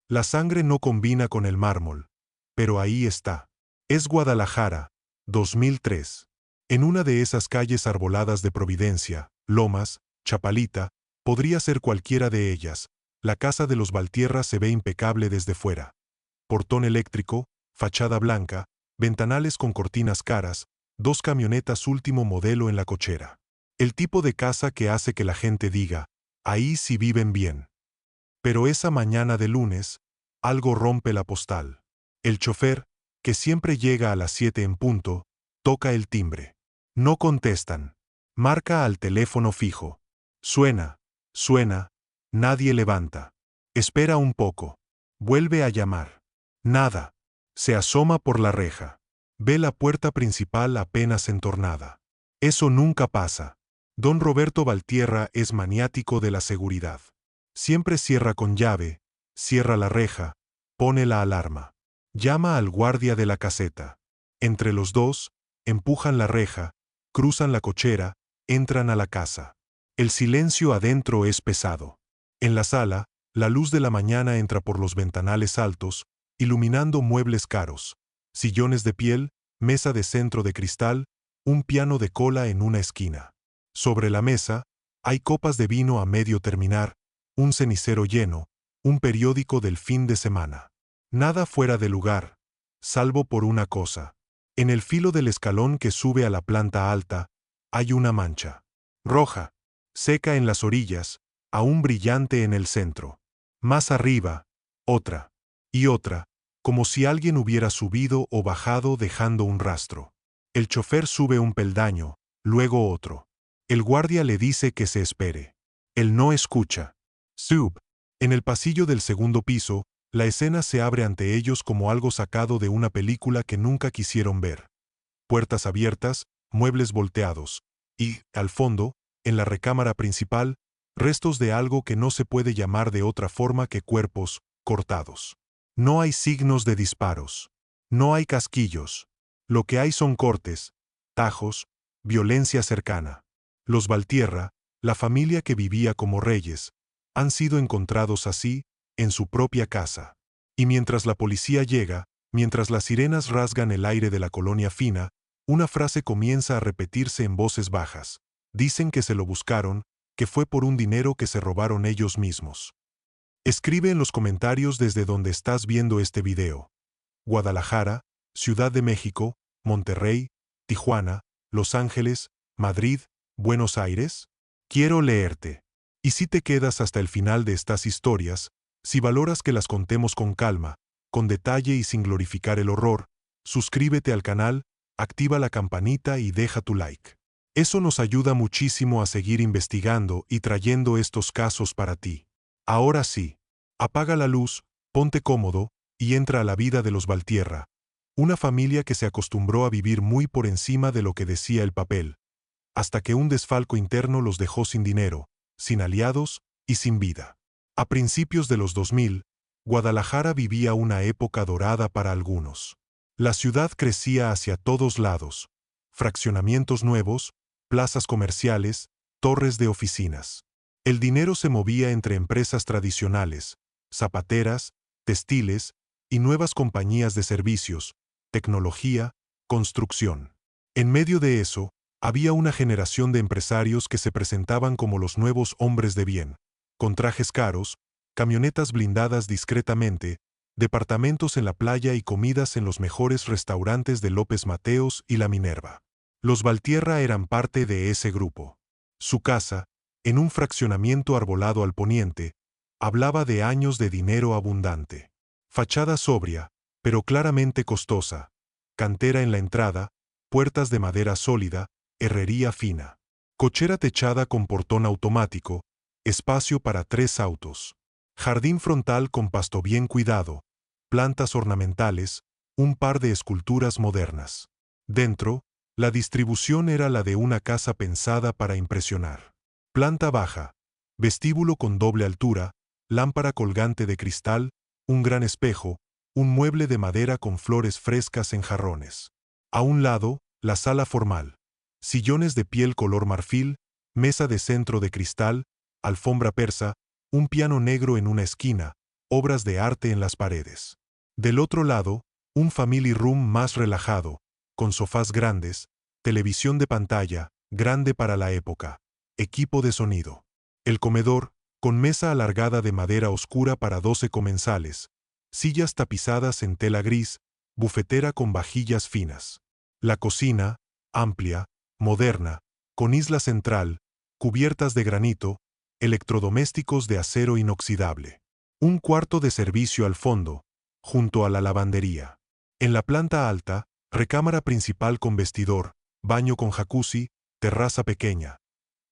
La sangre no combina con el mármol, pero ahí está. Es Guadalajara, 2003. En una de esas calles arboladas de Providencia, Lomas, Chapalita, podría ser cualquiera de ellas. La casa de los Valtierra se ve impecable desde fuera. Portón eléctrico, fachada blanca, ventanales con cortinas caras, 2 camionetas último modelo en la cochera. El tipo de casa que hace que la gente diga, ahí sí viven bien. Pero esa mañana de lunes, algo rompe la postal. El chofer, que siempre llega a las 7 en punto, toca el timbre. No contestan. Marca al teléfono fijo. Suena, suena, nadie levanta. Espera un poco. Vuelve a llamar. Nada. Se asoma por la reja. Ve la puerta principal apenas entornada. Eso nunca pasa. Don Roberto Valtierra es maniático de la seguridad. Siempre cierra con llave, cierra la reja, pone la alarma. Llama al guardia de la caseta. Entre los dos, empujan la reja, cruzan la cochera, entran a la casa. El silencio adentro es pesado. En la sala, la luz de la mañana entra por los ventanales altos, iluminando muebles caros, sillones de piel, mesa de centro de cristal, un piano de cola en una esquina. Sobre la mesa, hay copas de vino a medio terminar, un cenicero lleno, un periódico del fin de semana. Nada fuera de lugar, salvo por una cosa. En el filo del escalón que sube a la planta alta, hay una mancha. Roja, seca en las orillas, aún brillante en el centro. Más arriba, otra. Y otra, como si alguien hubiera subido o bajado dejando un rastro. El chofer sube un peldaño, luego otro. El guardia le dice que se espere. Él no escucha. Sub. En el pasillo del segundo piso, la escena se abre ante ellos como algo sacado de una película que nunca quisieron ver. Puertas abiertas, muebles volteados. Y, al fondo, en la recámara principal, restos de algo que no se puede llamar de otra forma que cuerpos cortados. No hay signos de disparos. No hay casquillos. Lo que hay son cortes, tajos, violencia cercana. Los Valtierra, la familia que vivía como reyes, han sido encontrados así, en su propia casa. Y mientras la policía llega, mientras las sirenas rasgan el aire de la colonia fina, una frase comienza a repetirse en voces bajas. Dicen que se lo buscaron, que fue por un dinero que se robaron ellos mismos. Escribe en los comentarios desde donde estás viendo este video. Guadalajara, Ciudad de México, Monterrey, Tijuana, Los Ángeles, Madrid, Buenos Aires. Quiero leerte. Y si te quedas hasta el final de estas historias, si valoras que las contemos con calma, con detalle y sin glorificar el horror, suscríbete al canal, activa la campanita y deja tu like. Eso nos ayuda muchísimo a seguir investigando y trayendo estos casos para ti. Ahora sí, apaga la luz, ponte cómodo y entra a la vida de los Valtierra, una familia que se acostumbró a vivir muy por encima de lo que decía el papel, hasta que un desfalco interno los dejó sin dinero, sin aliados y sin vida. A principios de los 2000, Guadalajara vivía una época dorada para algunos. La ciudad crecía hacia todos lados, fraccionamientos nuevos, plazas comerciales, torres de oficinas. El dinero se movía entre empresas tradicionales, zapateras, textiles y nuevas compañías de servicios, tecnología, construcción. En medio de eso, había una generación de empresarios que se presentaban como los nuevos hombres de bien, con trajes caros, camionetas blindadas discretamente, departamentos en la playa y comidas en los mejores restaurantes de López Mateos y La Minerva. Los Valtierra eran parte de ese grupo. Su casa, en un fraccionamiento arbolado al poniente, hablaba de años de dinero abundante. Fachada sobria, pero claramente costosa, cantera en la entrada, puertas de madera sólida, herrería fina. Cochera techada con portón automático, espacio para 3 autos. Jardín frontal con pasto bien cuidado, plantas ornamentales, un par de esculturas modernas. Dentro, la distribución era la de una casa pensada para impresionar. Planta baja, vestíbulo con doble altura, lámpara colgante de cristal, un gran espejo, un mueble de madera con flores frescas en jarrones. A un lado, la sala formal. Sillones de piel color marfil, mesa de centro de cristal, alfombra persa, un piano negro en una esquina, obras de arte en las paredes. Del otro lado, un family room más relajado, con sofás grandes, televisión de pantalla, grande para la época, equipo de sonido. El comedor, con mesa alargada de madera oscura para 12 comensales, sillas tapizadas en tela gris, bufetera con vajillas finas. La cocina, amplia, moderna, con isla central, cubiertas de granito, electrodomésticos de acero inoxidable. Un cuarto de servicio al fondo, junto a la lavandería. En la planta alta, recámara principal con vestidor, baño con jacuzzi, terraza pequeña.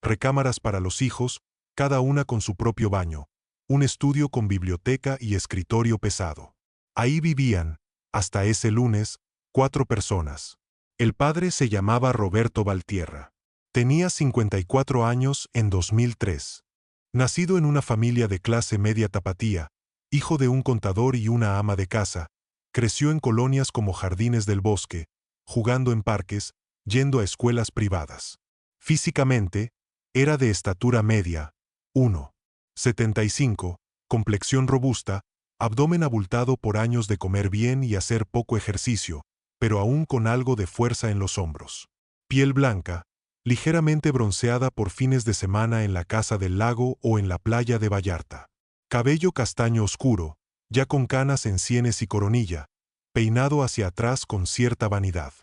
Recámaras para los hijos, cada una con su propio baño. Un estudio con biblioteca y escritorio pesado. Ahí vivían, hasta ese lunes, 4 personas. El padre se llamaba Roberto Valtierra. Tenía 54 años en 2003. Nacido en una familia de clase media tapatía, hijo de un contador y una ama de casa, creció en colonias como Jardines del Bosque, jugando en parques, yendo a escuelas privadas. Físicamente, era de estatura media, 1,75, complexión robusta, abdomen abultado por años de comer bien y hacer poco ejercicio, pero aún con algo de fuerza en los hombros. Piel blanca, ligeramente bronceada por fines de semana en la casa del lago o en la playa de Vallarta. Cabello castaño oscuro, ya con canas en sienes y coronilla, peinado hacia atrás con cierta vanidad.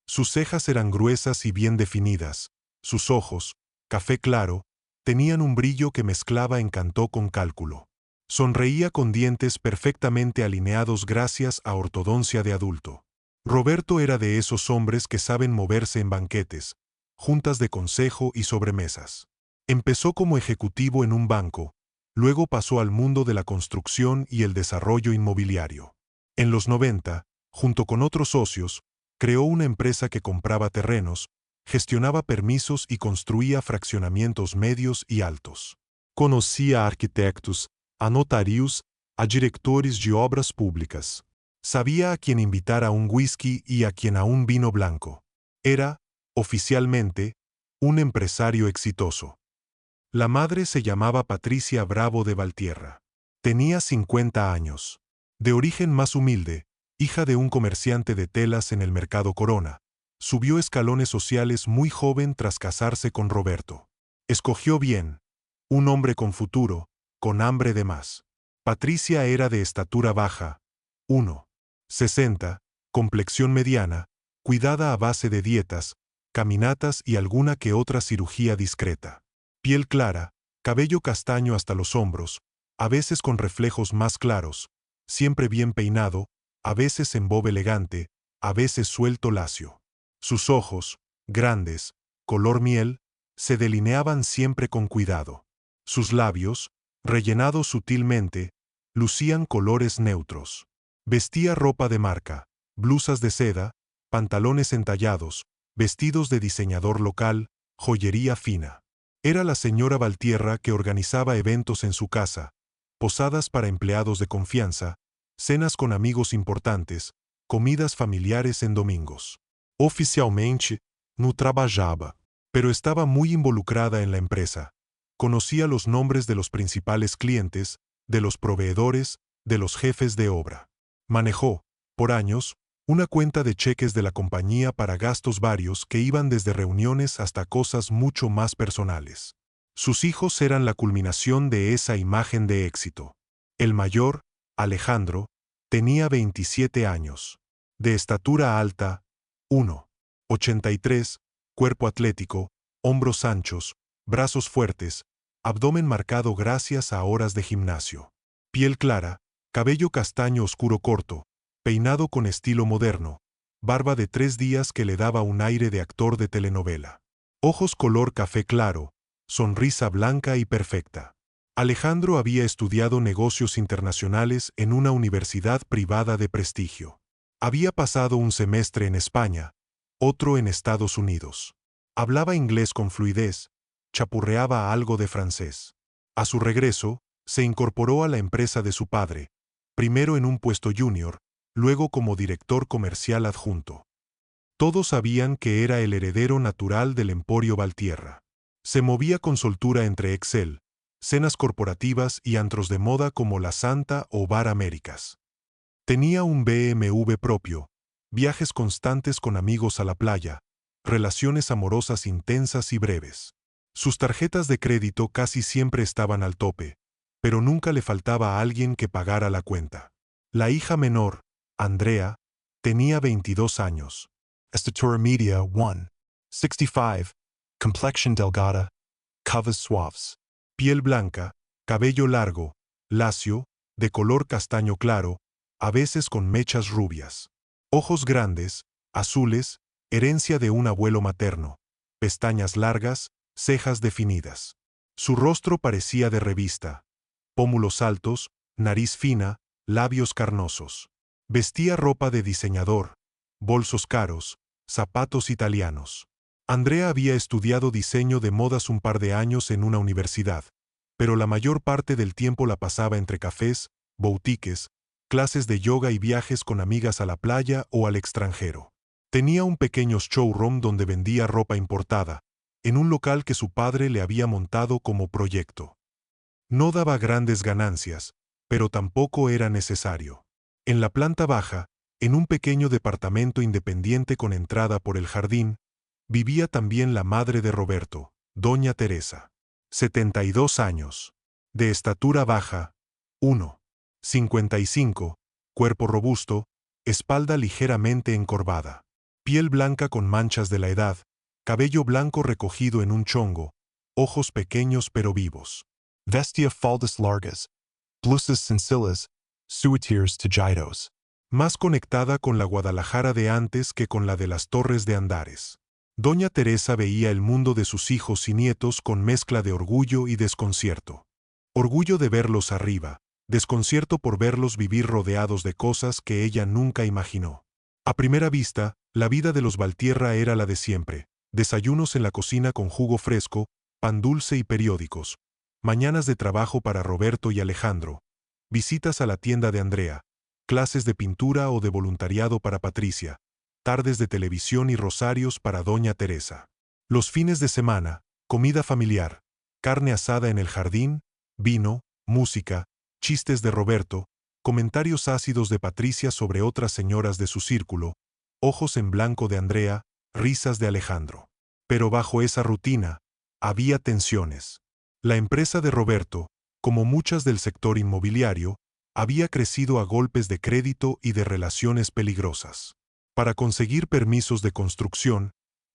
Sus cejas eran gruesas y bien definidas, sus ojos, café claro, tenían un brillo que mezclaba encanto con cálculo. Sonreía con dientes perfectamente alineados gracias a ortodoncia de adulto. Roberto era de esos hombres que saben moverse en banquetes, juntas de consejo y sobremesas. Empezó como ejecutivo en un banco, luego pasó al mundo de la construcción y el desarrollo inmobiliario. En los 90, junto con otros socios, creó una empresa que compraba terrenos, gestionaba permisos y construía fraccionamientos medios y altos. Conocía a arquitectos, a notarios, a directores de obras públicas. Sabía a quién invitar a un whisky y a quién a un vino blanco. Era, oficialmente, un empresario exitoso. La madre se llamaba Patricia Bravo de Valtierra. Tenía 50 años. De origen más humilde, hija de un comerciante de telas en el Mercado Corona, subió escalones sociales muy joven tras casarse con Roberto. Escogió bien, un hombre con futuro, con hambre de más. Patricia era de estatura baja, 1,60, complexión mediana, cuidada a base de dietas, caminatas y alguna que otra cirugía discreta. Piel clara, cabello castaño hasta los hombros, a veces con reflejos más claros, siempre bien peinado, a veces en bob elegante, a veces suelto lacio. Sus ojos, grandes, color miel, se delineaban siempre con cuidado. Sus labios, rellenados sutilmente, lucían colores neutros. Vestía ropa de marca, blusas de seda, pantalones entallados, vestidos de diseñador local, joyería fina. Era la señora Valtierra que organizaba eventos en su casa, posadas para empleados de confianza, cenas con amigos importantes, comidas familiares en domingos. Oficialmente, no trabajaba, pero estaba muy involucrada en la empresa. Conocía los nombres de los principales clientes, de los proveedores, de los jefes de obra. Manejó, por años, una cuenta de cheques de la compañía para gastos varios que iban desde reuniones hasta cosas mucho más personales. Sus hijos eran la culminación de esa imagen de éxito. El mayor, Alejandro, tenía 27 años. De estatura alta, 1,83, cuerpo atlético, hombros anchos, brazos fuertes, abdomen marcado gracias a horas de gimnasio. Piel clara, cabello castaño oscuro corto, peinado con estilo moderno, barba de 3 días que le daba un aire de actor de telenovela. Ojos color café claro, sonrisa blanca y perfecta. Alejandro había estudiado negocios internacionales en una universidad privada de prestigio. Había pasado un semestre en España, otro en Estados Unidos. Hablaba inglés con fluidez, chapurreaba algo de francés. A su regreso, se incorporó a la empresa de su padre, primero en un puesto junior, luego como director comercial adjunto. Todos sabían que era el heredero natural del Emporio Valtierra. Se movía con soltura entre Excel, cenas corporativas y antros de moda como la Santa o Bar Américas. Tenía un BMW propio, viajes constantes con amigos a la playa, relaciones amorosas intensas y breves. Sus tarjetas de crédito casi siempre estaban al tope, pero nunca le faltaba a alguien que pagara la cuenta. La hija menor, Andrea, tenía 22 años. Estatura media 1,65, complexion delgada, curves suaves. Piel blanca, cabello largo, lacio, de color castaño claro, a veces con mechas rubias. Ojos grandes, azules, herencia de un abuelo materno. Pestañas largas, cejas definidas. Su rostro parecía de revista. Pómulos altos, nariz fina, labios carnosos. Vestía ropa de diseñador, bolsos caros, zapatos italianos. Andrea había estudiado diseño de modas un par de años en una universidad, pero la mayor parte del tiempo la pasaba entre cafés, boutiques, clases de yoga y viajes con amigas a la playa o al extranjero. Tenía un pequeño showroom donde vendía ropa importada, en un local que su padre le había montado como proyecto. No daba grandes ganancias, pero tampoco era necesario. En la planta baja, en un pequeño departamento independiente con entrada por el jardín, vivía también la madre de Roberto, doña Teresa. 72 años. De estatura baja. 1,55, cuerpo robusto, espalda ligeramente encorvada. Piel blanca con manchas de la edad, cabello blanco recogido en un chongo, ojos pequeños pero vivos. Vestia faldas largas, blusas sencillas, suéteres tejidos. Más conectada con la Guadalajara de antes que con la de las Torres de Andares. Doña Teresa veía el mundo de sus hijos y nietos con mezcla de orgullo y desconcierto. Orgullo de verlos arriba, desconcierto por verlos vivir rodeados de cosas que ella nunca imaginó. A primera vista, la vida de los Valtierra era la de siempre: desayunos en la cocina con jugo fresco, pan dulce y periódicos, mañanas de trabajo para Roberto y Alejandro, visitas a la tienda de Andrea, clases de pintura o de voluntariado para Patricia, tardes de televisión y rosarios para doña Teresa. Los fines de semana, comida familiar, carne asada en el jardín, vino, música, chistes de Roberto, comentarios ácidos de Patricia sobre otras señoras de su círculo, ojos en blanco de Andrea, risas de Alejandro. Pero bajo esa rutina, había tensiones. La empresa de Roberto, como muchas del sector inmobiliario, había crecido a golpes de crédito y de relaciones peligrosas. Para conseguir permisos de construcción,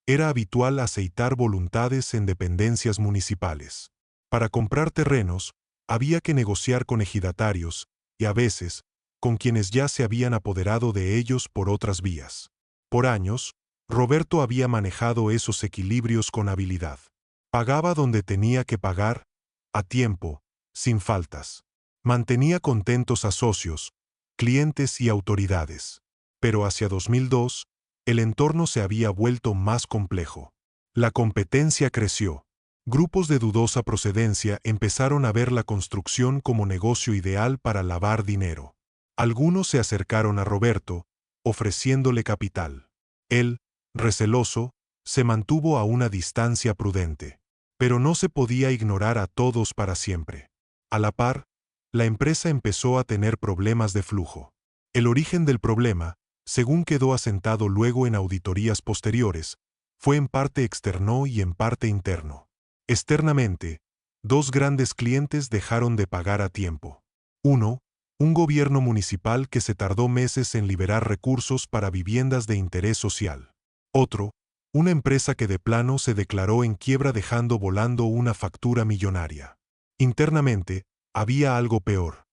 era habitual aceitar voluntades en dependencias municipales. Para comprar terrenos, había que negociar con ejidatarios, y a veces, con quienes ya se habían apoderado de ellos por otras vías. Por años, Roberto había manejado esos equilibrios con habilidad. Pagaba donde tenía que pagar, a tiempo, sin faltas. Mantenía contentos a socios, clientes y autoridades. Pero hacia 2002, el entorno se había vuelto más complejo. La competencia creció. Grupos de dudosa procedencia empezaron a ver la construcción como negocio ideal para lavar dinero. Algunos se acercaron a Roberto, ofreciéndole capital. Él, receloso, se mantuvo a una distancia prudente. Pero no se podía ignorar a todos para siempre. A la par, la empresa empezó a tener problemas de flujo. El origen del problema, según quedó asentado luego en auditorías posteriores, fue en parte externo y en parte interno. Externamente, dos grandes clientes dejaron de pagar a tiempo. Uno, un gobierno municipal que se tardó meses en liberar recursos para viviendas de interés social. Otro, una empresa que de plano se declaró en quiebra dejando volando una factura millonaria. Internamente, había algo peor.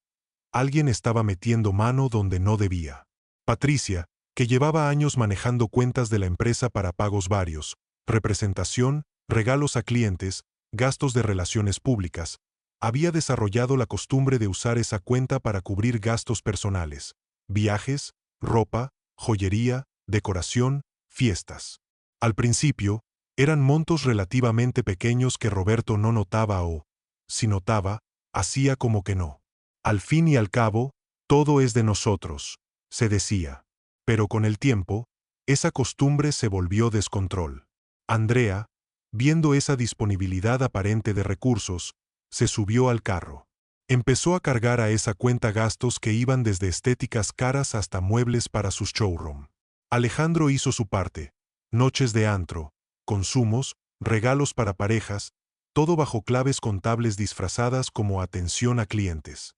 Alguien estaba metiendo mano donde no debía. Patricia, que llevaba años manejando cuentas de la empresa para pagos varios, representación, regalos a clientes, gastos de relaciones públicas, había desarrollado la costumbre de usar esa cuenta para cubrir gastos personales, viajes, ropa, joyería, decoración, fiestas. Al principio, eran montos relativamente pequeños que Roberto no notaba o, si notaba, hacía como que no. Al fin y al cabo, todo es de nosotros, se decía. Pero con el tiempo, esa costumbre se volvió descontrol. Andrea, viendo esa disponibilidad aparente de recursos, se subió al carro. Empezó a cargar a esa cuenta gastos que iban desde estéticas caras hasta muebles para sus showroom. Alejandro hizo su parte. Noches de antro, consumos, regalos para parejas, todo bajo claves contables disfrazadas como atención a clientes.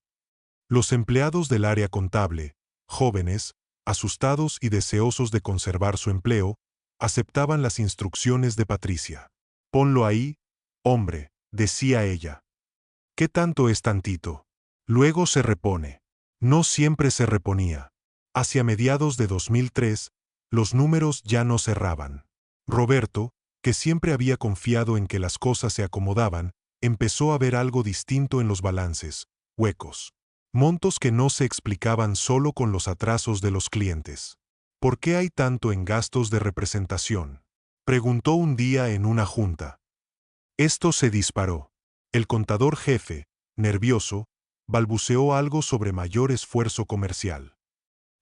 Los empleados del área contable, jóvenes, asustados y deseosos de conservar su empleo, aceptaban las instrucciones de Patricia. «Ponlo ahí, hombre», decía ella. «¿Qué tanto es tantito? Luego se repone». No siempre se reponía. Hacia mediados de 2003, los números ya no cerraban. Roberto, que siempre había confiado en que las cosas se acomodaban, empezó a ver algo distinto en los balances, huecos. Montos que no se explicaban solo con los atrasos de los clientes. ¿Por qué hay tanto en gastos de representación?, preguntó un día en una junta. Esto se disparó. El contador jefe, nervioso, balbuceó algo sobre mayor esfuerzo comercial.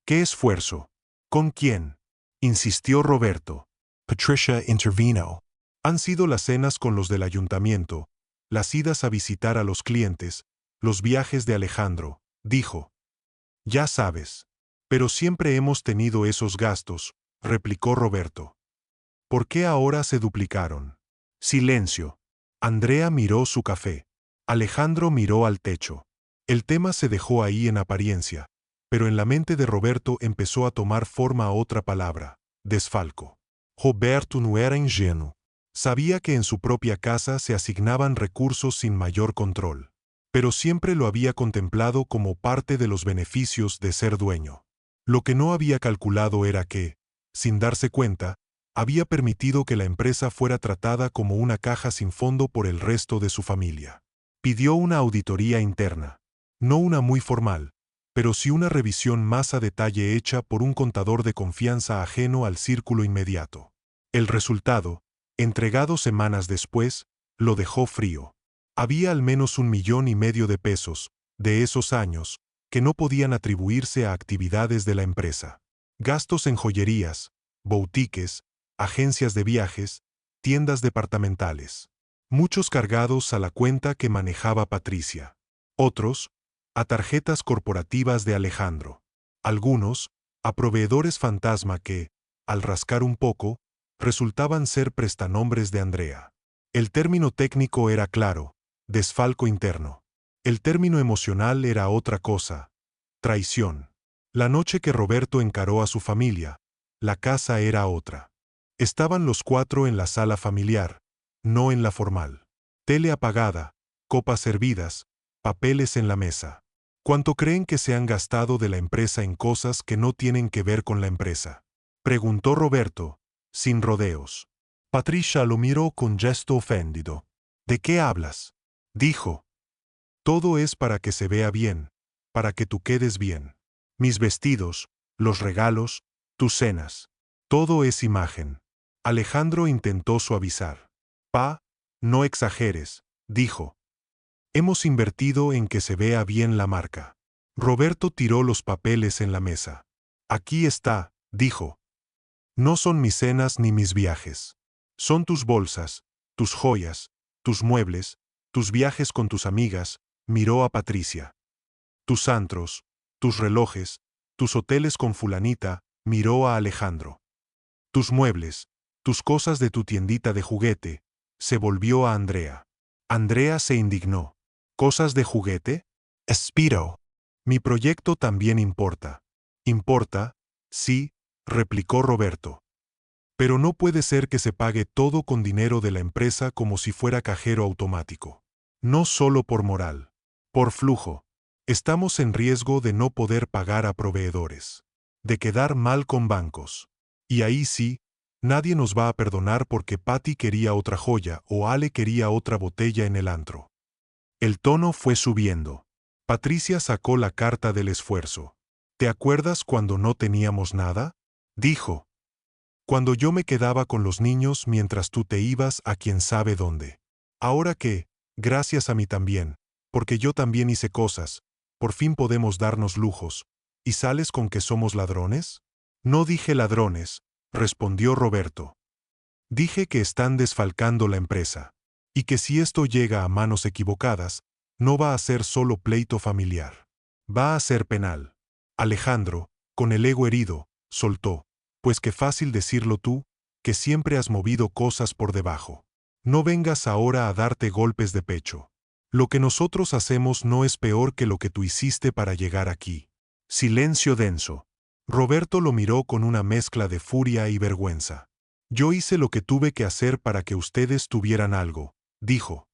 ¿Qué esfuerzo? ¿Con quién?, insistió Roberto. Patricia intervino. Han sido las cenas con los del ayuntamiento, las idas a visitar a los clientes, los viajes de Alejandro, dijo. Ya sabes. Pero siempre hemos tenido esos gastos, replicó Roberto. ¿Por qué ahora se duplicaron? Silencio. Andrea miró su café. Alejandro miró al techo. El tema se dejó ahí en apariencia, pero en la mente de Roberto empezó a tomar forma otra palabra: desfalco. Roberto no era ingenuo. Sabía que en su propia casa se asignaban recursos sin mayor control, pero siempre lo había contemplado como parte de los beneficios de ser dueño. Lo que no había calculado era que, sin darse cuenta, había permitido que la empresa fuera tratada como una caja sin fondo por el resto de su familia. Pidió una auditoría interna, no una muy formal, pero sí una revisión más a detalle hecha por un contador de confianza ajeno al círculo inmediato. El resultado, entregado semanas después, lo dejó frío. Había al menos 1,5 millones de pesos, de esos años, que no podían atribuirse a actividades de la empresa. Gastos en joyerías, boutiques, agencias de viajes, tiendas departamentales. Muchos cargados a la cuenta que manejaba Patricia. Otros, a tarjetas corporativas de Alejandro. Algunos, a proveedores fantasma que, al rascar un poco, resultaban ser prestanombres de Andrea. El término técnico era claro: desfalco interno. El término emocional era otra cosa: traición. La noche que Roberto encaró a su familia, la casa era otra. Estaban los 4 en la sala familiar, no en la formal. Tele apagada, copas servidas, papeles en la mesa. ¿Cuánto creen que se han gastado de la empresa en cosas que no tienen que ver con la empresa?, preguntó Roberto, sin rodeos. Patricia lo miró con gesto ofendido. ¿De qué hablas?, dijo. Todo es para que se vea bien, para que tú quedes bien. Mis vestidos, los regalos, tus cenas. Todo es imagen. Alejandro intentó suavizar. Pa, no exageres, dijo. Hemos invertido en que se vea bien la marca. Roberto tiró los papeles en la mesa. Aquí está, dijo. No son mis cenas ni mis viajes. Son tus bolsas, tus joyas, tus muebles, tus viajes con tus amigas, miró a Patricia. Tus antros, tus relojes, tus hoteles con fulanita, miró a Alejandro. Tus muebles, tus cosas de tu tiendita de juguete, se volvió a Andrea. Andrea se indignó. ¿Cosas de juguete? Espiro. Mi proyecto también importa. Importa, sí, replicó Roberto. Pero no puede ser que se pague todo con dinero de la empresa como si fuera cajero automático. No solo por moral. Por flujo. Estamos en riesgo de no poder pagar a proveedores. De quedar mal con bancos. Y ahí sí, nadie nos va a perdonar porque Patty quería otra joya o Ale quería otra botella en el antro. El tono fue subiendo. Patricia sacó la carta del esfuerzo. ¿Te acuerdas cuando no teníamos nada?, dijo. Cuando yo me quedaba con los niños mientras tú te ibas a quién sabe dónde. Ahora que, gracias a mí también, porque yo también hice cosas, por fin podemos darnos lujos, ¿y sales con que somos ladrones? No dije ladrones, respondió Roberto. Dije que están desfalcando la empresa. Y que si esto llega a manos equivocadas, No va a ser solo pleito familiar. Va a ser penal. Alejandro, con el ego herido, soltó. Pues qué fácil decirlo tú, que siempre has movido cosas por debajo. No vengas ahora a darte golpes de pecho. Lo que nosotros hacemos no es peor que lo que tú hiciste para llegar aquí. Silencio denso. Roberto lo miró con una mezcla de furia y vergüenza. Yo hice lo que tuve que hacer para que ustedes tuvieran algo, dijo.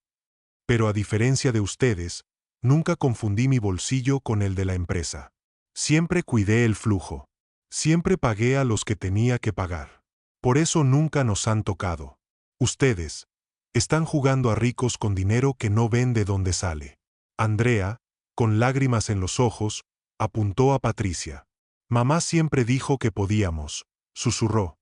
Pero a diferencia de ustedes, nunca confundí mi bolsillo con el de la empresa. Siempre cuidé el flujo. Siempre pagué a los que tenía que pagar. Por eso nunca nos han tocado. Ustedes están jugando a ricos con dinero que no ven de dónde sale. Andrea, con lágrimas en los ojos, apuntó a Patricia. Mamá siempre dijo que podíamos, susurró.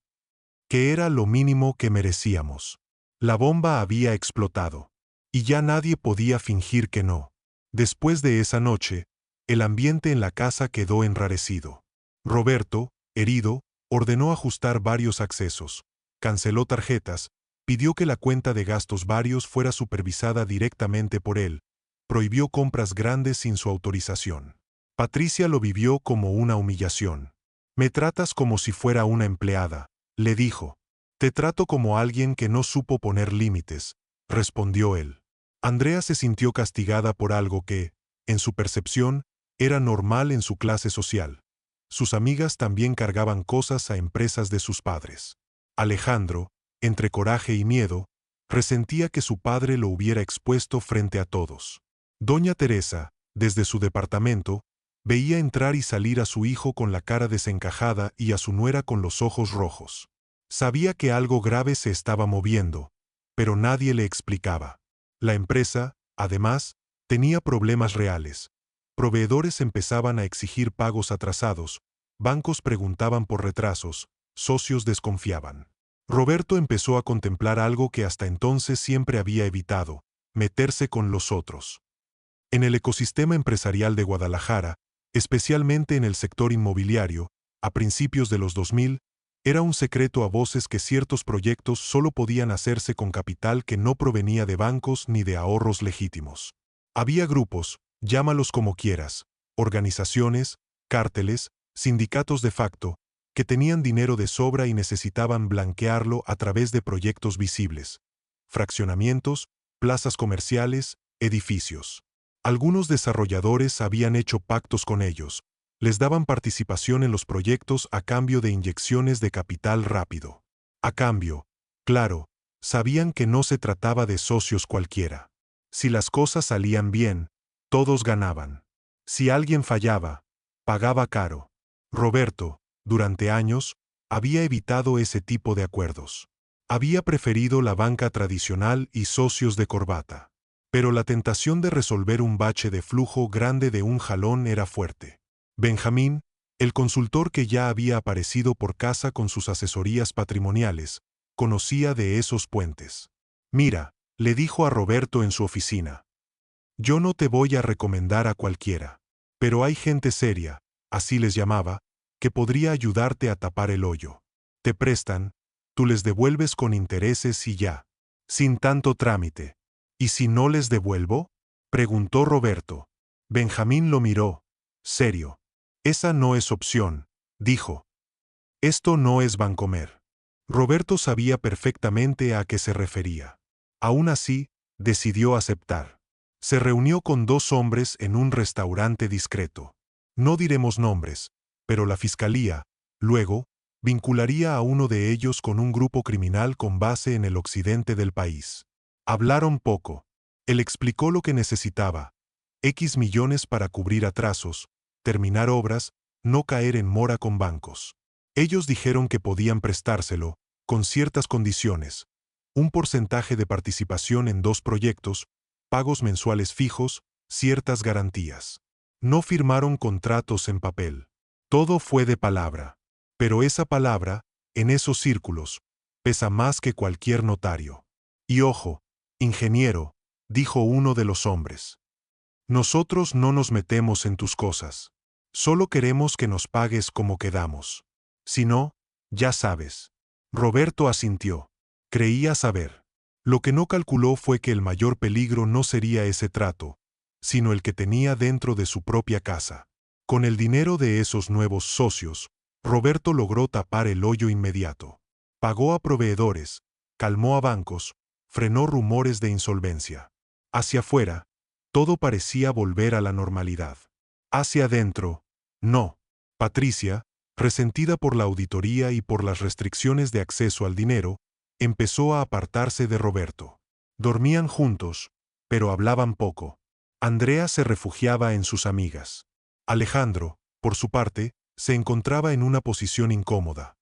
Que era lo mínimo que merecíamos. La bomba había explotado. Y ya nadie podía fingir que no. Después de esa noche, el ambiente en la casa quedó enrarecido. Roberto, herido, ordenó ajustar varios accesos, canceló tarjetas, pidió que la cuenta de gastos varios fuera supervisada directamente por él, prohibió compras grandes sin su autorización. Patricia lo vivió como una humillación. Me tratas como si fuera una empleada, le dijo. Te trato como alguien que no supo poner límites, respondió él. Andrea se sintió castigada por algo que, en su percepción, era normal en su clase social. Sus amigas también cargaban cosas a empresas de sus padres. Alejandro, entre coraje y miedo, resentía que su padre lo hubiera expuesto frente a todos. Doña Teresa, desde su departamento, veía entrar y salir a su hijo con la cara desencajada y a su nuera con los ojos rojos. Sabía que algo grave se estaba moviendo, pero nadie le explicaba. La empresa, además, tenía problemas reales. Proveedores empezaban a exigir pagos atrasados, bancos preguntaban por retrasos, socios desconfiaban. Roberto empezó a contemplar algo que hasta entonces siempre había evitado: meterse con los otros. En el ecosistema empresarial de Guadalajara, especialmente en el sector inmobiliario, a principios de los 2000, era un secreto a voces que ciertos proyectos solo podían hacerse con capital que no provenía de bancos ni de ahorros legítimos. Había grupos, llámalos como quieras, organizaciones, cárteles, sindicatos de facto, que tenían dinero de sobra y necesitaban blanquearlo a través de proyectos visibles: fraccionamientos, plazas comerciales, edificios. Algunos desarrolladores habían hecho pactos con ellos. Les daban participación en los proyectos a cambio de inyecciones de capital rápido. A cambio, claro, sabían que no se trataba de socios cualquiera. Si las cosas salían bien, todos ganaban. Si alguien fallaba, pagaba caro. Roberto, durante años, había evitado ese tipo de acuerdos. Había preferido la banca tradicional y socios de corbata. Pero la tentación de resolver un bache de flujo grande de un jalón era fuerte. Benjamín, el consultor que ya había aparecido por casa con sus asesorías patrimoniales, conocía de esos puentes. Mira, le dijo a Roberto en su oficina. Yo no te voy a recomendar a cualquiera. Pero hay gente seria, así les llamaba, que podría ayudarte a tapar el hoyo. Te prestan, tú les devuelves con intereses y ya. Sin tanto trámite. ¿Y si no les devuelvo?, preguntó Roberto. Benjamín lo miró. Serio. Esa no es opción, dijo. Esto no es Bancomer. Roberto sabía perfectamente a qué se refería. Aún así, decidió aceptar. Se reunió con dos hombres en un restaurante discreto. No diremos nombres, pero la fiscalía, luego, vincularía a uno de ellos con un grupo criminal con base en el occidente del país. Hablaron poco. Él explicó lo que necesitaba: X millones para cubrir atrasos, terminar obras, no caer en mora con bancos. Ellos dijeron que podían prestárselo, con ciertas condiciones: un porcentaje de participación en 2 proyectos, pagos mensuales fijos, ciertas garantías. No firmaron contratos en papel. Todo fue de palabra. Pero esa palabra, en esos círculos, pesa más que cualquier notario. Y ojo, ingeniero, dijo uno de los hombres. Nosotros no nos metemos en tus cosas. Solo queremos que nos pagues como quedamos. Si no, ya sabes. Roberto asintió. Creía saber. Lo que no calculó fue que el mayor peligro no sería ese trato, sino el que tenía dentro de su propia casa. Con el dinero de esos nuevos socios, Roberto logró tapar el hoyo inmediato. Pagó a proveedores, calmó a bancos, frenó rumores de insolvencia. Hacia afuera, todo parecía volver a la normalidad. Hacia adentro, no. Patricia, resentida por la auditoría y por las restricciones de acceso al dinero, empezó a apartarse de Roberto. Dormían juntos, pero hablaban poco. Andrea se refugiaba en sus amigas. Alejandro, por su parte, se encontraba en una posición incómoda.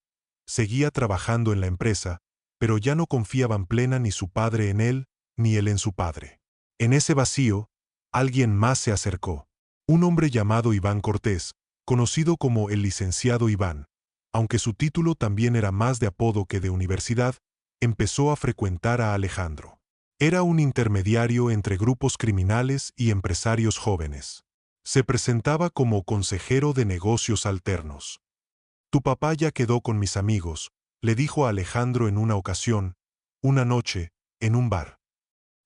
Seguía trabajando en la empresa, pero ya no confiaban plena ni su padre en él, ni él en su padre. En ese vacío, alguien más se acercó. Un hombre llamado Iván Cortés, conocido como el licenciado Iván, aunque su título también era más de apodo que de universidad, empezó a frecuentar a Alejandro. Era un intermediario entre grupos criminales y empresarios jóvenes. Se presentaba como consejero de negocios alternos. «Tu papá ya quedó con mis amigos», le dijo a Alejandro en una ocasión, una noche, en un bar.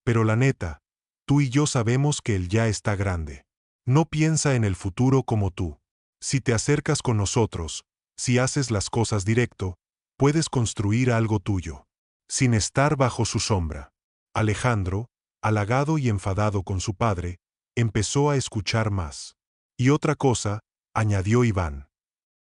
«Pero la neta, tú y yo sabemos que él ya está grande. No piensa en el futuro como tú. Si te acercas con nosotros, si haces las cosas directo, puedes construir algo tuyo, sin estar bajo su sombra». Alejandro, halagado y enfadado con su padre, empezó a escuchar más. «Y otra cosa», añadió Iván.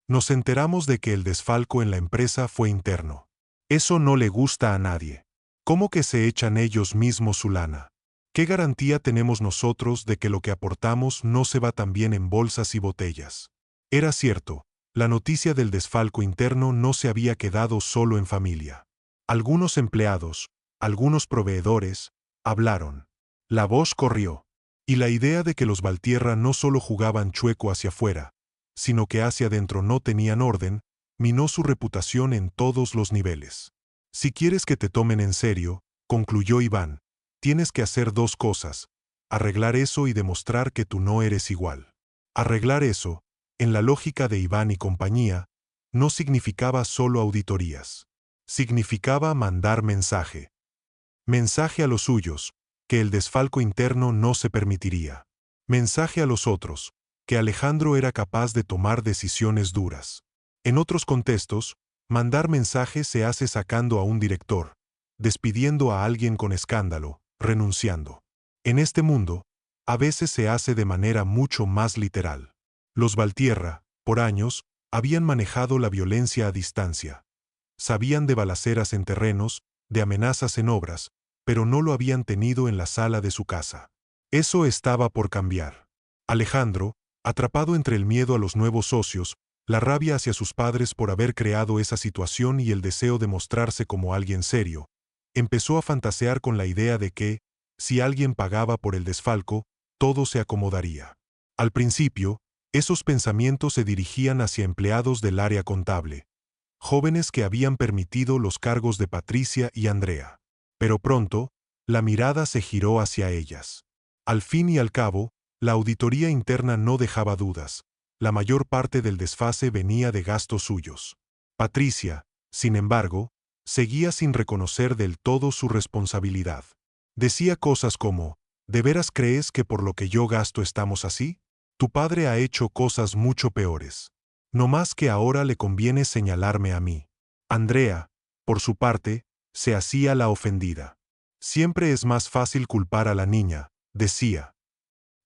«Nos enteramos de que el desfalco en la empresa fue interno. Eso no le gusta a nadie. ¿Cómo que se echan ellos mismos su lana? ¿Qué garantía tenemos nosotros de que lo que aportamos no se va también en bolsas y botellas?» Era cierto, la noticia del desfalco interno no se había quedado solo en familia. Algunos empleados, algunos proveedores, hablaron. La voz corrió. Y la idea de que los Valtierra no solo jugaban chueco hacia afuera, sino que hacia adentro no tenían orden, minó su reputación en todos los niveles. «Si quieres que te tomen en serio», concluyó Iván, «tienes que hacer dos cosas: arreglar eso y demostrar que tú no eres igual». Arreglar eso, en la lógica de Iván y compañía, no significaba solo auditorías. Significaba mandar mensaje. Mensaje a los suyos, que el desfalco interno no se permitiría. Mensaje a los otros, que Alejandro era capaz de tomar decisiones duras. En otros contextos, mandar mensaje se hace sacando a un director, despidiendo a alguien con escándalo, renunciando. En este mundo, a veces se hace de manera mucho más literal. Los Valtierra, por años, habían manejado la violencia a distancia. Sabían de balaceras en terrenos, de amenazas en obras, pero no lo habían tenido en la sala de su casa. Eso estaba por cambiar. Alejandro, atrapado entre el miedo a los nuevos socios, la rabia hacia sus padres por haber creado esa situación y el deseo de mostrarse como alguien serio, empezó a fantasear con la idea de que, si alguien pagaba por el desfalco, todo se acomodaría. Al principio, esos pensamientos se dirigían hacia empleados del área contable, jóvenes que habían permitido los cargos de Patricia y Andrea. Pero pronto, la mirada se giró hacia ellas. Al fin y al cabo, la auditoría interna no dejaba dudas. La mayor parte del desfase venía de gastos suyos. Patricia, sin embargo, seguía sin reconocer del todo su responsabilidad. Decía cosas como: «¿De veras crees que por lo que yo gasto estamos así? Tu padre ha hecho cosas mucho peores. No más que ahora le conviene señalarme a mí». Andrea, por su parte, se hacía la ofendida. «Siempre es más fácil culpar a la niña», decía.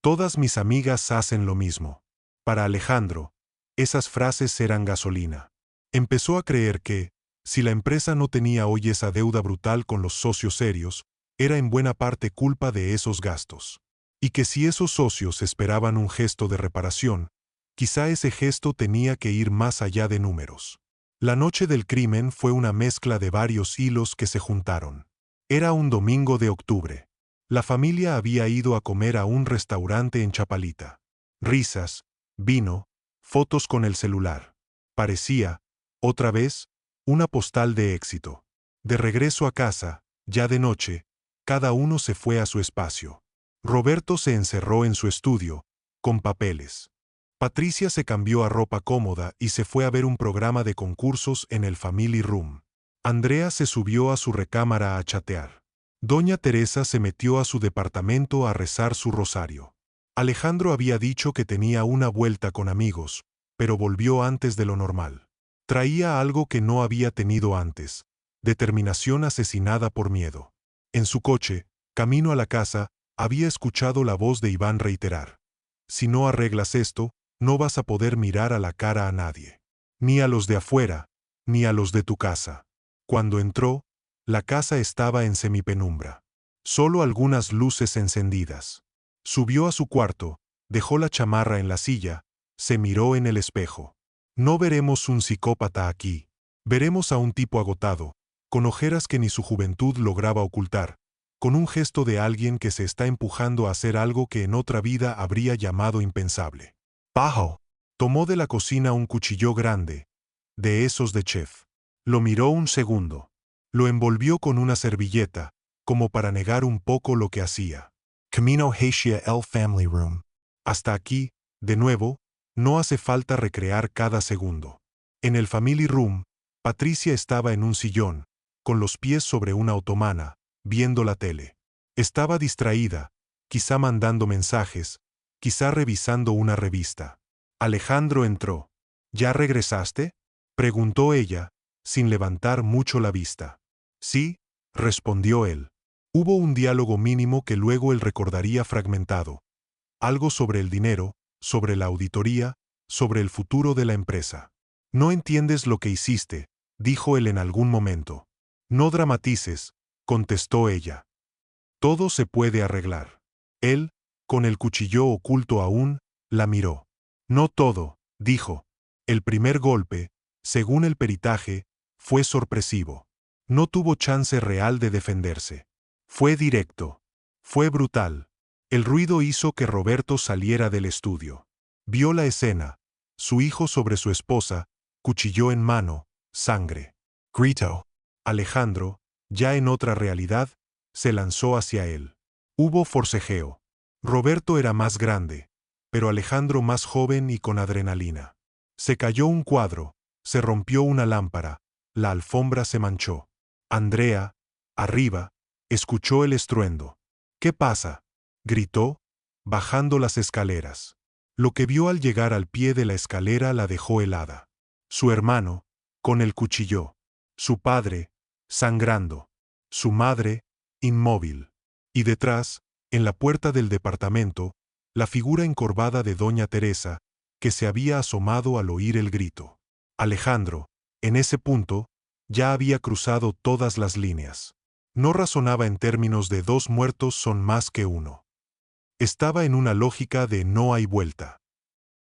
«Todas mis amigas hacen lo mismo». Para Alejandro, esas frases eran gasolina. Empezó a creer que, si la empresa no tenía hoy esa deuda brutal con los socios serios, era en buena parte culpa de esos gastos. Y que si esos socios esperaban un gesto de reparación, quizá ese gesto tenía que ir más allá de números. La noche del crimen fue una mezcla de varios hilos que se juntaron. Era un domingo de octubre. La familia había ido a comer a un restaurante en Chapalita. Risas, vino, fotos con el celular. Parecía, otra vez, una postal de éxito. De regreso a casa, ya de noche, cada uno se fue a su espacio. Roberto se encerró en su estudio, con papeles. Patricia se cambió a ropa cómoda y se fue a ver un programa de concursos en el Family Room. Andrea se subió a su recámara a chatear. Doña Teresa se metió a su departamento a rezar su rosario. Alejandro había dicho que tenía una vuelta con amigos, pero volvió antes de lo normal. Traía algo que no había tenido antes: determinación asesinada por miedo. En su coche, camino a la casa, había escuchado la voz de Iván reiterar: si no arreglas esto, no vas a poder mirar a la cara a nadie. Ni a los de afuera, ni a los de tu casa. Cuando entró, la casa estaba en semipenumbra. Solo algunas luces encendidas. Subió a su cuarto, dejó la chamarra en la silla, se miró en el espejo. No veremos un psicópata aquí. Veremos a un tipo agotado, con ojeras que ni su juventud lograba ocultar, con un gesto de alguien que se está empujando a hacer algo que en otra vida habría llamado impensable. Bajo. Tomó de la cocina un cuchillo grande, de esos de chef. Lo miró un segundo. Lo envolvió con una servilleta, como para negar un poco lo que hacía. Camino hacia el family room. Hasta aquí, de nuevo, no hace falta recrear cada segundo. En el family room, Patricia estaba en un sillón, con los pies sobre una otomana, viendo la tele. Estaba distraída, quizá mandando mensajes, quizá revisando una revista. Alejandro entró. ¿Ya regresaste?, preguntó ella, sin levantar mucho la vista. Sí, respondió él. Hubo un diálogo mínimo que luego él recordaría fragmentado. Algo sobre el dinero, sobre la auditoría, sobre el futuro de la empresa. No entiendes lo que hiciste, dijo él en algún momento. No dramatices, contestó ella. Todo se puede arreglar. Él, con el cuchillo oculto aún, la miró. No todo, dijo. El primer golpe, según el peritaje, fue sorpresivo. No tuvo chance real de defenderse. Fue directo. Fue brutal. El ruido hizo que Roberto saliera del estudio. Vio la escena. Su hijo sobre su esposa, cuchillo en mano, sangre. Gritó. Alejandro, ya en otra realidad, se lanzó hacia él. Hubo forcejeo. Roberto era más grande, pero Alejandro más joven y con adrenalina. Se cayó un cuadro, se rompió una lámpara, la alfombra se manchó. Andrea, arriba, escuchó el estruendo. ¿Qué pasa?, gritó, bajando las escaleras. Lo que vio al llegar al pie de la escalera la dejó helada. Su hermano, con el cuchillo. Su padre, sangrando. Su madre, inmóvil. Y detrás, en la puerta del departamento, la figura encorvada de doña Teresa, que se había asomado al oír el grito. Alejandro, en ese punto, ya había cruzado todas las líneas. No razonaba en términos de dos muertos son más que uno. Estaba en una lógica de no hay vuelta.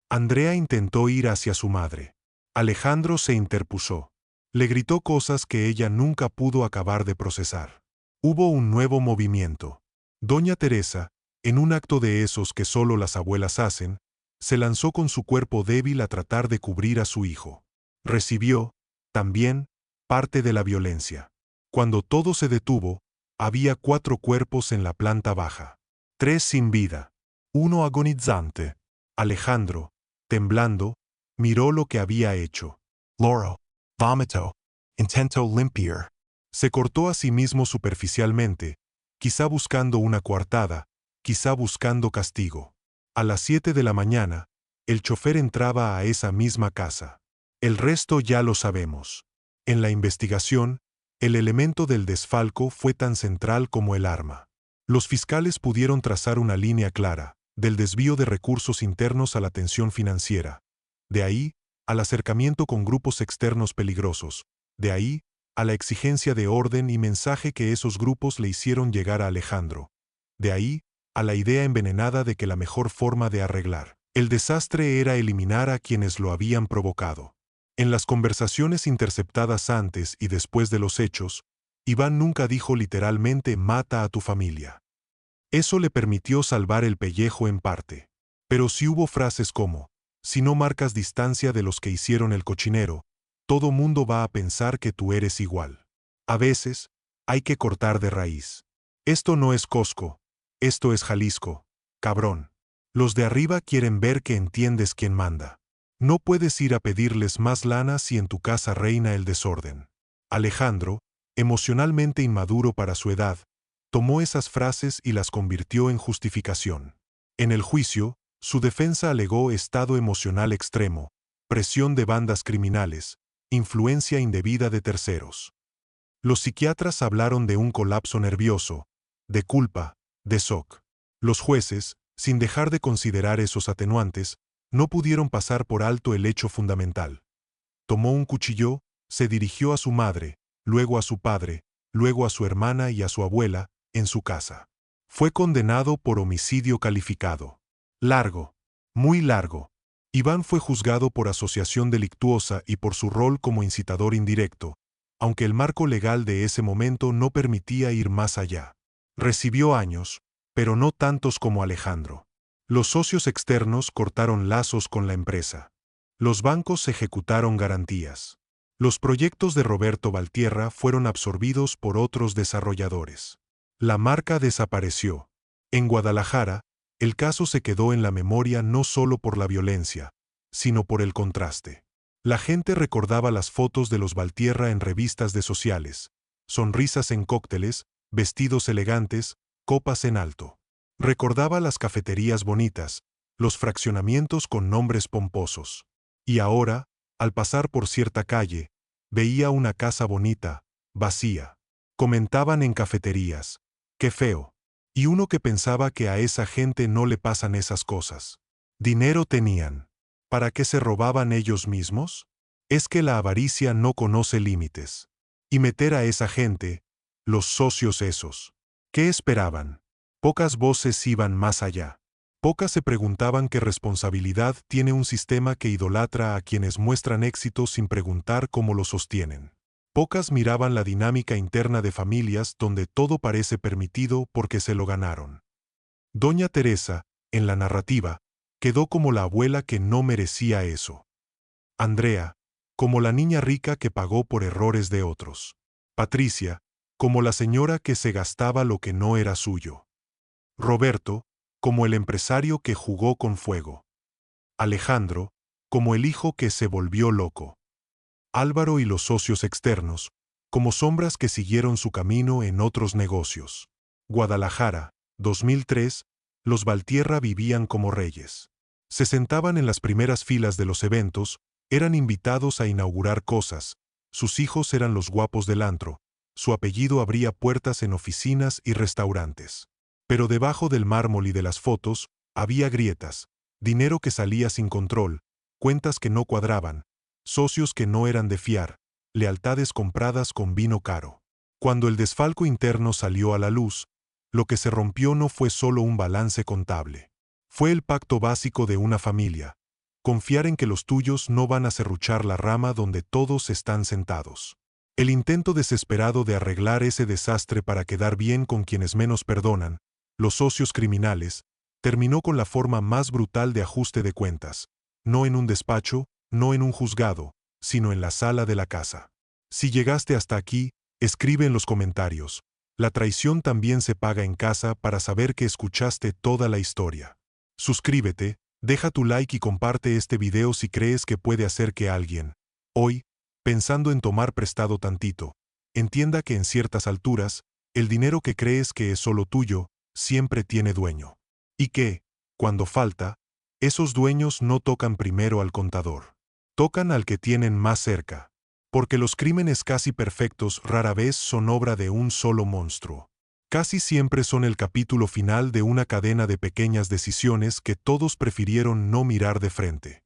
Andrea intentó ir hacia su madre. Alejandro se interpuso. Le gritó cosas que ella nunca pudo acabar de procesar. Hubo un nuevo movimiento. Doña Teresa, en un acto de esos que solo las abuelas hacen, se lanzó con su cuerpo débil a tratar de cubrir a su hijo. Recibió, también, parte de la violencia. Cuando todo se detuvo, había 4 cuerpos en la planta baja. 3 sin vida. 1 agonizante. Alejandro, temblando, miró lo que había hecho. Loro. Vomitó. Intentó limpiar. Se cortó a sí mismo superficialmente, quizá buscando una coartada, quizá buscando castigo. A las 7 de la mañana, el chofer entraba a esa misma casa. El resto ya lo sabemos. En la investigación, el elemento del desfalco fue tan central como el arma. Los fiscales pudieron trazar una línea clara, del desvío de recursos internos a la tensión financiera. De ahí, al acercamiento con grupos externos peligrosos. De ahí, a la exigencia de orden y mensaje que esos grupos le hicieron llegar a Alejandro. De ahí, a la idea envenenada de que la mejor forma de arreglar el desastre era eliminar a quienes lo habían provocado. En las conversaciones interceptadas antes y después de los hechos, Iván nunca dijo literalmente «mata a tu familia». Eso le permitió salvar el pellejo en parte. Pero sí hubo frases como «si no marcas distancia de los que hicieron el cochinero, todo mundo va a pensar que tú eres igual». A veces, hay que cortar de raíz. Esto no es Costco, esto es Jalisco, cabrón. Los de arriba quieren ver que entiendes quién manda. No puedes ir a pedirles más lana si en tu casa reina el desorden. Alejandro, emocionalmente inmaduro para su edad, tomó esas frases y las convirtió en justificación. En el juicio, su defensa alegó estado emocional extremo, presión de bandas criminales, influencia indebida de terceros. Los psiquiatras hablaron de un colapso nervioso, de culpa, de shock. Los jueces, sin dejar de considerar esos atenuantes, no pudieron pasar por alto el hecho fundamental. Tomó un cuchillo, se dirigió a su madre, luego a su padre, luego a su hermana y a su abuela, en su casa. Fue condenado por homicidio calificado. Largo, muy largo. Iván fue juzgado por asociación delictuosa y por su rol como incitador indirecto, aunque el marco legal de ese momento no permitía ir más allá. Recibió años, pero no tantos como Alejandro. Los socios externos cortaron lazos con la empresa. Los bancos ejecutaron garantías. Los proyectos de Roberto Valtierra fueron absorbidos por otros desarrolladores. La marca desapareció. En Guadalajara, el caso se quedó en la memoria no solo por la violencia, sino por el contraste. La gente recordaba las fotos de los Valtierra en revistas de sociales, sonrisas en cócteles, vestidos elegantes, copas en alto. Recordaba las cafeterías bonitas, los fraccionamientos con nombres pomposos. Y ahora, al pasar por cierta calle, veía una casa bonita, vacía. Comentaban en cafeterías, ¡qué feo! Y uno que pensaba que a esa gente no le pasan esas cosas. Dinero tenían. ¿Para qué se robaban ellos mismos? Es que la avaricia no conoce límites. Y meter a esa gente, los socios esos. ¿Qué esperaban? Pocas voces iban más allá. Pocas se preguntaban qué responsabilidad tiene un sistema que idolatra a quienes muestran éxito sin preguntar cómo lo sostienen. Pocas miraban la dinámica interna de familias donde todo parece permitido porque se lo ganaron. Doña Teresa, en la narrativa, quedó como la abuela que no merecía eso. Andrea, como la niña rica que pagó por errores de otros. Patricia, como la señora que se gastaba lo que no era suyo. Roberto, como el empresario que jugó con fuego. Alejandro, como el hijo que se volvió loco. Álvaro y los socios externos, como sombras que siguieron su camino en otros negocios. Guadalajara, 2003, los Valtierra vivían como reyes. Se sentaban en las primeras filas de los eventos, eran invitados a inaugurar cosas, sus hijos eran los guapos del antro, su apellido abría puertas en oficinas y restaurantes. Pero debajo del mármol y de las fotos, había grietas, dinero que salía sin control, cuentas que no cuadraban, socios que no eran de fiar, lealtades compradas con vino caro. Cuando el desfalco interno salió a la luz, lo que se rompió no fue solo un balance contable. Fue el pacto básico de una familia, confiar en que los tuyos no van a serruchar la rama donde todos están sentados. El intento desesperado de arreglar ese desastre para quedar bien con quienes menos perdonan, los socios criminales, terminó con la forma más brutal de ajuste de cuentas, no en un despacho, no en un juzgado, sino en la sala de la casa. Si llegaste hasta aquí, escribe en los comentarios. La traición también se paga en casa para saber que escuchaste toda la historia. Suscríbete, deja tu like y comparte este video si crees que puede hacer que alguien, hoy, pensando en tomar prestado tantito, entienda que en ciertas alturas, el dinero que crees que es solo tuyo, siempre tiene dueño. Y que, cuando falta, esos dueños no tocan primero al contador. Tocan al que tienen más cerca. Porque los crímenes casi perfectos rara vez son obra de un solo monstruo. Casi siempre son el capítulo final de una cadena de pequeñas decisiones que todos prefirieron no mirar de frente.